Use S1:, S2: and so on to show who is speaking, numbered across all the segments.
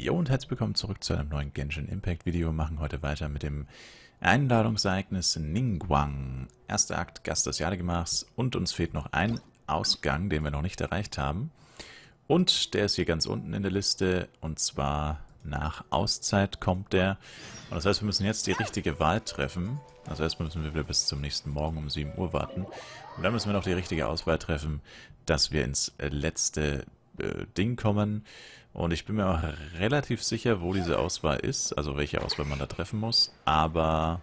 S1: Jo und herzlich willkommen zurück zu einem neuen Genshin Impact Video. Wir machen heute weiter mit dem Einladungsereignis Ningguang. Erster Akt, Gast des Jahresgemachs und uns fehlt noch ein Ausgang, den wir noch nicht erreicht haben. Und der ist hier ganz unten in der Liste und zwar nach Auszeit kommt der. Und das heißt, wir müssen jetzt die richtige Wahl treffen. Also erstmal müssen wir wieder bis zum nächsten Morgen um 7 Uhr warten. Und dann müssen wir noch die richtige Auswahl treffen, dass wir ins letzte Ding kommen. Und ich bin mir auch relativ sicher, wo diese Auswahl ist, also welche Auswahl man da treffen muss. Aber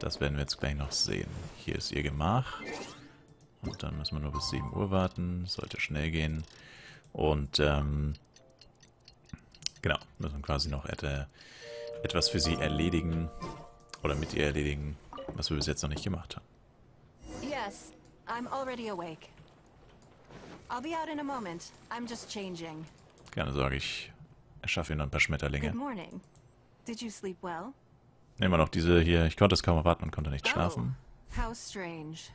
S1: das werden wir jetzt gleich noch sehen. Hier ist ihr Gemach. Und dann müssen wir nur bis 7 Uhr warten. Sollte schnell gehen. Und genau, müssen wir quasi noch etwas für sie erledigen. Oder mit ihr erledigen, was wir bis jetzt noch nicht gemacht haben.
S2: Yes, I'm already awake. I'll be out in a moment. I'm just changing.
S1: Keine Sorge, ich erschaffe Ihnen noch ein paar Schmetterlinge.
S2: Good morning. Did you sleep well?
S1: Nehmen wir noch diese hier. Ich konnte es kaum erwarten und konnte nicht schlafen.
S2: Oh, how strange.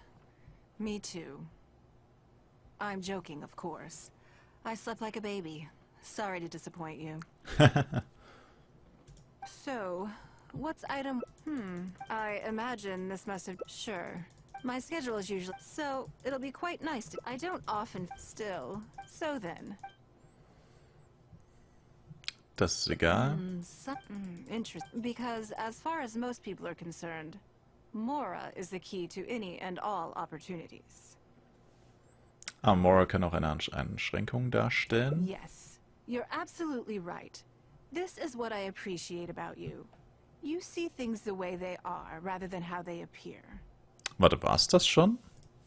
S2: Me too. I'm joking, of course. I slept like a baby. Sorry to disappoint you. So, what's item... I imagine this must have... Sure. My schedule is usually... So, it'll be quite nice to... I don't often... Still. So then...
S1: Das ist egal.
S2: Interesting. Because as far as most people are concerned, Mora is the key to any and all opportunities.
S1: Mora kann auch eine Einschränkung darstellen.
S2: Yes, you're absolutely right. This is what I appreciate about you. You see things the way they are, rather than how they appear.
S1: Warte, war's das schon?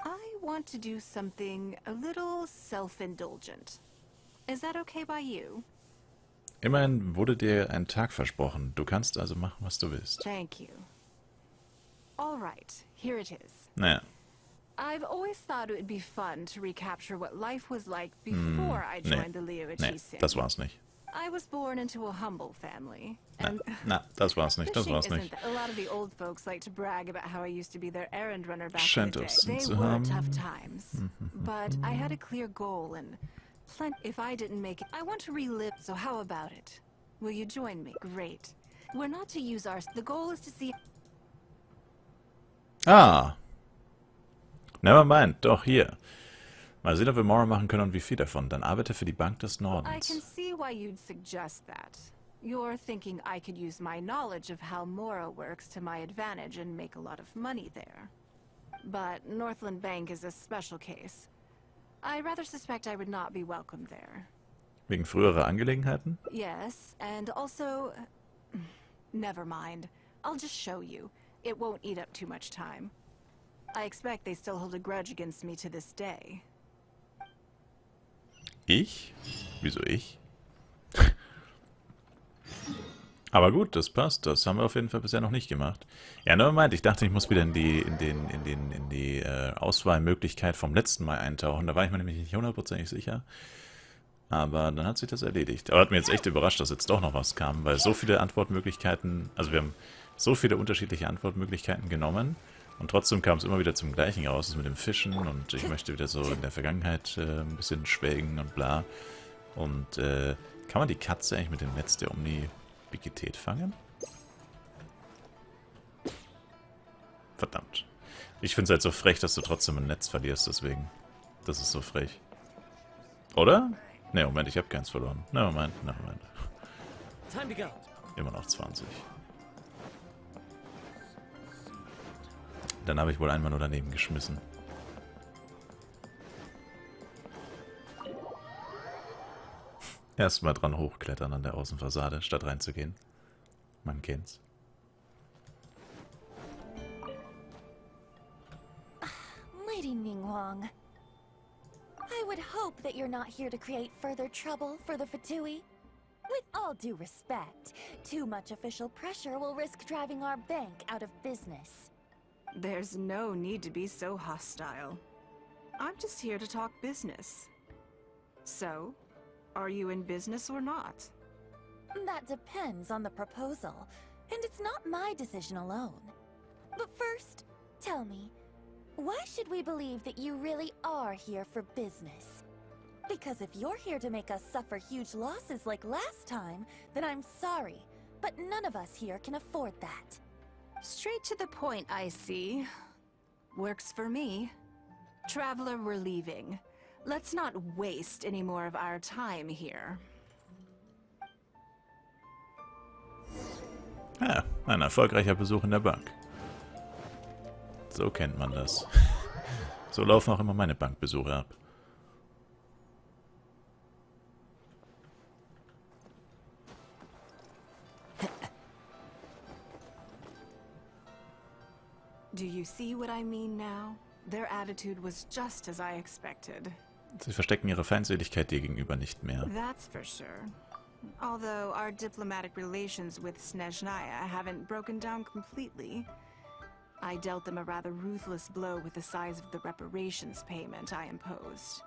S2: I want to do something a little self-indulgent. Is that okay by you?
S1: Immerhin wurde dir ein Tag versprochen. Du kannst also machen, was du willst.
S2: Thank you. All right, here it is.
S1: Naja.
S2: I've always thought it would be fun to recapture what life was like before I joined the Leo
S1: Nee, das war's nicht.
S2: I was born into a humble family. And
S1: Na, das war's nicht, das war's nicht.
S2: A lot of the old folks like to brag about how I used to be their errand runner back
S1: Scheint
S2: in the
S1: es
S2: day. They
S1: zu
S2: were
S1: haben.
S2: tough times. But I had a clear goal and if I didn't make it, I want to relive. So how about it? Will you join me? Great. We're not to use our... The goal is to see...
S1: Ah. Never mind, doch, hier. Mal sehen, ob wir Mora machen können und wie viel davon. Dann arbeite für die Bank des
S2: I can
S1: Nordens.
S2: see why you'd suggest that. You're thinking I could use my knowledge of how Mora works to my advantage and make a lot of money there. But Northland Bank is a special case. I rather suspect I would not be welcome there.
S1: Wegen früherer Angelegenheiten?
S2: Yes, and also... Never mind. I'll just show you. It won't eat up too much time. I expect they still hold a grudge against me to this day.
S1: Ich? Wieso ich? Aber gut, das passt. Das haben wir auf jeden Fall bisher noch nicht gemacht. Ja, nur meint, ich dachte, ich muss wieder in die Auswahlmöglichkeit vom letzten Mal eintauchen. Da war ich mir nämlich nicht hundertprozentig sicher. Aber dann hat sich das erledigt. Aber hat mich jetzt echt überrascht, dass jetzt doch noch was kam, weil so viele Antwortmöglichkeiten, also wir haben so viele unterschiedliche Antwortmöglichkeiten genommen und trotzdem kam es immer wieder zum Gleichen raus, das mit dem Fischen und ich möchte wieder so in der Vergangenheit ein bisschen schwelgen und bla. Und kann man die Katze eigentlich mit dem Netz der Omnibität fangen? Verdammt. Ich finde es halt so frech, dass du trotzdem ein Netz verlierst, deswegen. Das ist so frech. Oder? Ne, Moment, ich habe keins verloren. Nevermind. Immer noch 20. Dann habe ich wohl einmal nur daneben geschmissen. Erstmal dran hochklettern an der Außenfassade, statt reinzugehen. Man kennt's.
S3: Lady Ningguang, I would hope that you're not here to create further trouble for the Fatui. With all due respect, too much official pressure will risk driving our bank out of business.
S2: There's no need to be so hostile. I'm just here to talk business. So, are you in business or not?
S3: That depends on the proposal, and it's not my decision alone. But first, tell me, why should we believe that you really are here for business? Because if you're here to make us suffer huge losses like last time, then I'm sorry. But none of us here can afford that.
S2: Straight to the point, I see. Works for me. Traveler, we're leaving. Let's not waste any more of our time here.
S1: Ja, ein erfolgreicher Besuch in der Bank. So kennt man das. So laufen auch immer meine Bankbesuche ab.
S2: Do you see what I mean now? Their attitude was just as I expected.
S1: Sie verstecken ihre Feindseligkeit dir gegenüber nicht mehr.
S2: That's for sure. Although our diplomatic relations with Snezhnaya haven't broken down completely. I dealt them a rather ruthless blow with the size of the reparations payment I imposed.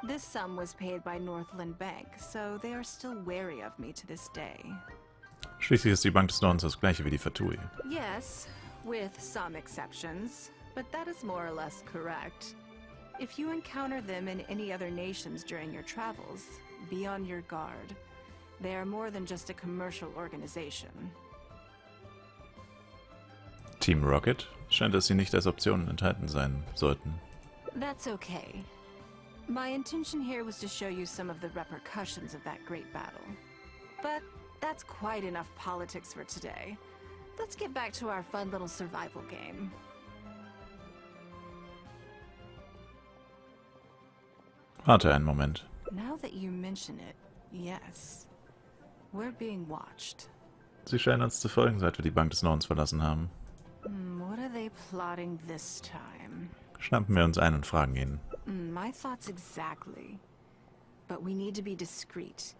S2: This sum was paid by Northland Bank, so they are still wary of me to this day.
S1: Schließlich ist die Bank des Nordens das gleiche wie die Vertui.
S2: Yes, with some exceptions, but that is more or less correct. If you encounter them in any other nations during your travels, be on your guard. They are more than just a commercial organization.
S1: Team Rocket? Scheint, dass sie nicht als Optionen enthalten sein sollten.
S2: That's okay. My intention here was to show you some of the repercussions of that great battle. But that's quite enough politics for today. Let's get back to our fun little survival game.
S1: Warte einen Moment.
S2: Now that you mention it, yes. We're being watched.
S1: Sie scheinen uns zu folgen, seit wir die Bank des Nordens verlassen haben.
S2: What are they plotting this time?
S1: Schnappen wir uns ein und fragen ihn.
S2: My thoughts exactly. But we need to be discreet.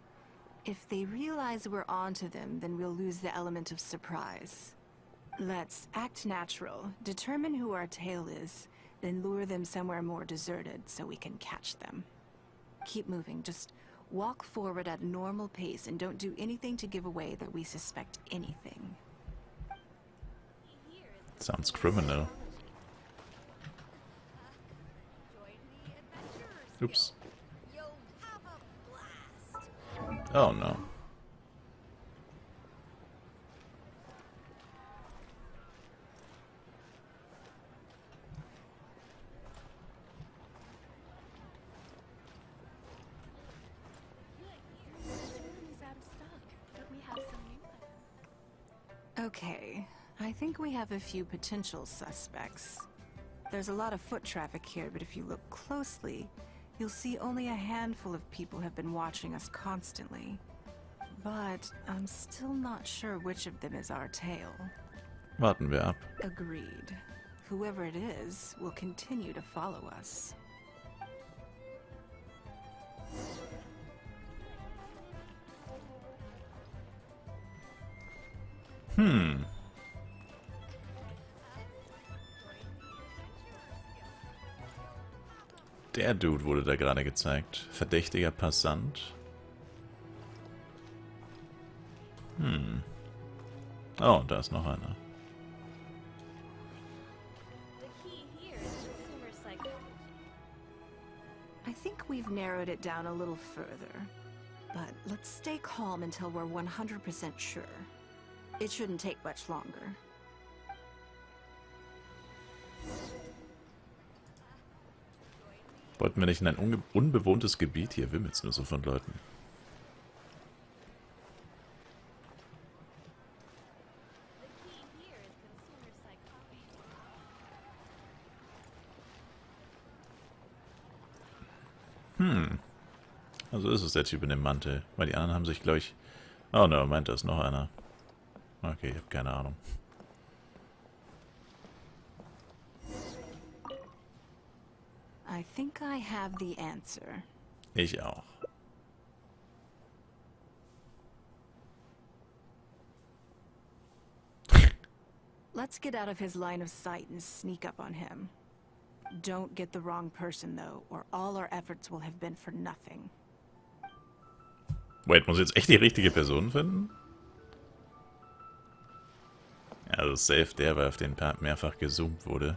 S2: If they realize we're onto them, then we'll lose the element of surprise. Let's act natural, determine who our tail is, then lure them somewhere more deserted so we can catch them. Keep moving, just walk forward at a normal pace and don't do anything to give away that we suspect anything.
S1: Sounds criminal. Oops. Oh no.
S2: Okay, I think we have a few potential suspects. There's a lot of foot traffic here, but if you look closely, you'll see only a handful of people have been watching us constantly. But I'm still not sure which of them is our tail.
S1: Warten wir ab.
S2: Agreed. Whoever it is will continue to follow us.
S1: Der Dude wurde da gerade gezeigt. Verdächtiger Passant. Oh, da ist noch einer.
S2: I think we've narrowed it down a little further. But let's stay calm until we're 100% sure. It shouldn't take much longer.
S1: Wollten wir nicht in ein unbewohntes Gebiet? Hier wimmelt's nur so von Leuten. Also ist es der Typ in dem Mantel. Weil die anderen haben sich, glaube ich... Oh ne, meint, da ist noch einer. Okay, ich habe keine Ahnung.
S2: I think I have the answer.
S1: Ich auch.
S2: Let's get out of his line of sight and sneak up on him. Don't get the wrong person, though, or all our efforts will have been for nothing.
S1: Wait, muss ich jetzt echt die richtige Person finden? Also safe der, weil auf den mehrfach gezoomt wurde.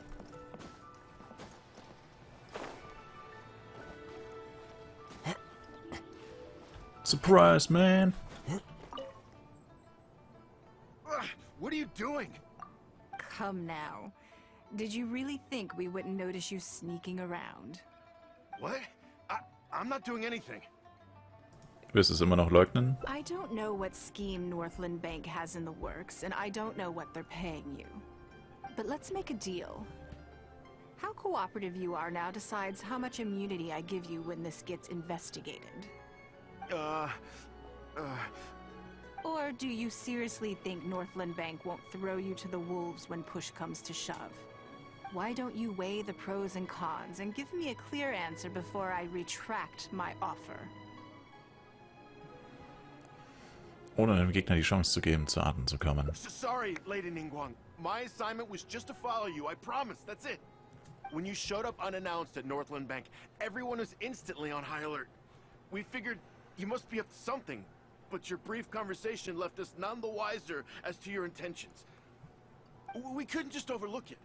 S1: Surprise, man!
S4: What are you doing?
S2: Come now. Did you really think we wouldn't notice you sneaking around?
S4: What? I'm not doing anything.
S1: Wirst du es immer noch leugnen?
S2: I don't know what scheme Northland Bank has in the works, and I don't know what they're paying you. But let's make a deal. How cooperative you are now decides how much immunity I give you when this gets investigated. Or do you seriously think Northland Bank won't throw you to the wolves when push comes to shove? Why don't you weigh the pros and cons and give me a clear answer before I retract my offer?
S1: Ohne dem Gegner die Chance zu geben, zu Atem zu kommen.
S4: Sorry, Lady Ningguang. My assignment was just to follow you, I promise, that's it. When you showed up unannounced at Northland Bank, everyone was instantly on high alert. We figured you must be up to something, but your brief conversation left us none the wiser as to your intentions. We couldn't just overlook it.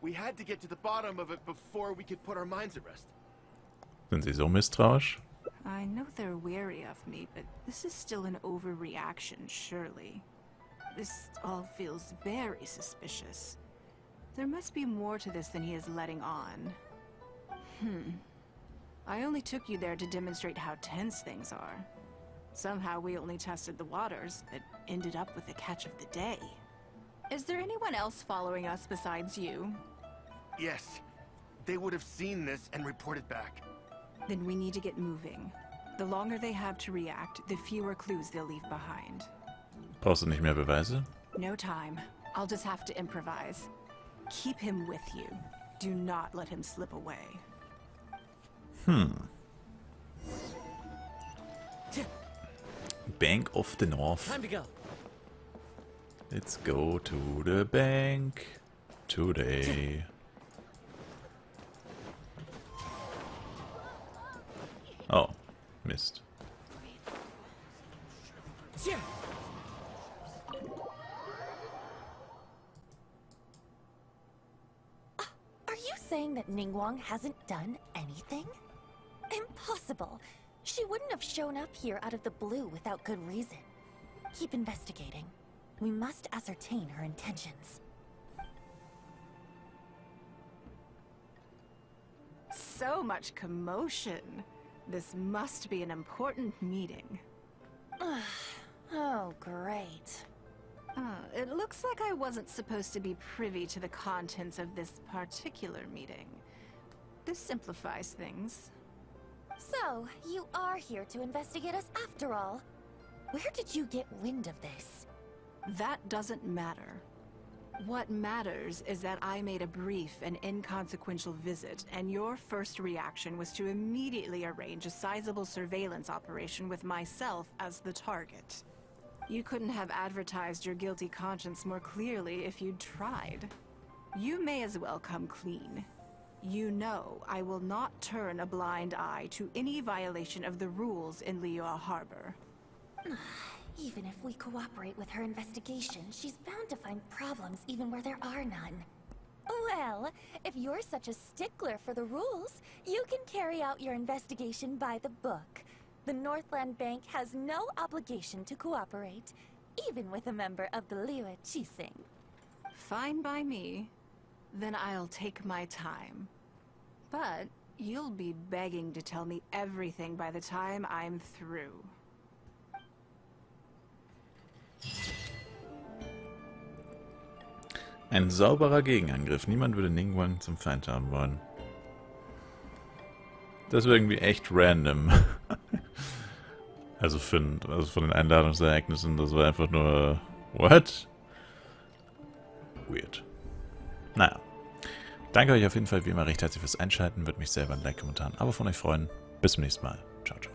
S4: We had to get to the bottom of it before we could put our minds at rest.
S1: Sind Sie so misstrauisch?
S2: I know they're wary of me, but this is still an overreaction, surely. This all feels very suspicious. There must be more to this than he is letting on. I only took you there to demonstrate how tense things are. Somehow we only tested the waters, but ended up with the catch of the day. Is there anyone else following us besides you?
S4: Yes. They would have seen this and reported back.
S2: Then we need to get moving. The longer they have to react, the fewer clues they'll leave behind.
S1: Brauchst du nicht mehr Beweise?
S2: No time. I'll just have to improvise. Keep him with you. Do not let him slip away.
S1: Bank of the North.
S5: Time to go.
S1: Let's go to the bank today. Oh, Mist.
S3: Are you saying that Ningguang hasn't done anything? Impossible. She wouldn't have shown up here out of the blue without good reason. Keep investigating. We must ascertain her intentions.
S2: So much commotion. This must be an important meeting.
S3: Oh, great.
S2: It looks like I wasn't supposed to be privy to the contents of this particular meeting. This simplifies things.
S3: So, you are here to investigate us after all. Where did you get wind of this?
S2: That doesn't matter. What matters is that I made a brief and inconsequential visit, and your first reaction was to immediately arrange a sizable surveillance operation with myself as the target. You couldn't have advertised your guilty conscience more clearly if you'd tried. You may as well come clean. You know I will not turn a blind eye to any violation of the rules in Liyue Harbor.
S3: Even if we cooperate with her investigation, she's bound to find problems even where there are none. Well, if you're such a stickler for the rules, you can carry out your investigation by the book. The Northland Bank has no obligation to cooperate, even with a member of the Liyue Qixing.
S2: Fine by me. Then I'll take my time. But you'll be begging to tell me everything by the time I'm through.
S1: Ein sauberer Gegenangriff. Niemand würde Ningguang zum Feind haben wollen. Das ist irgendwie echt random. Also von den Einladungsereignissen, das war einfach nur... What? Weird. Naja. Danke euch auf jeden Fall wie immer recht herzlich fürs Einschalten. Würde mich selber ein Like, Kommentar, ein Abo von euch freuen. Bis zum nächsten Mal. Ciao, ciao.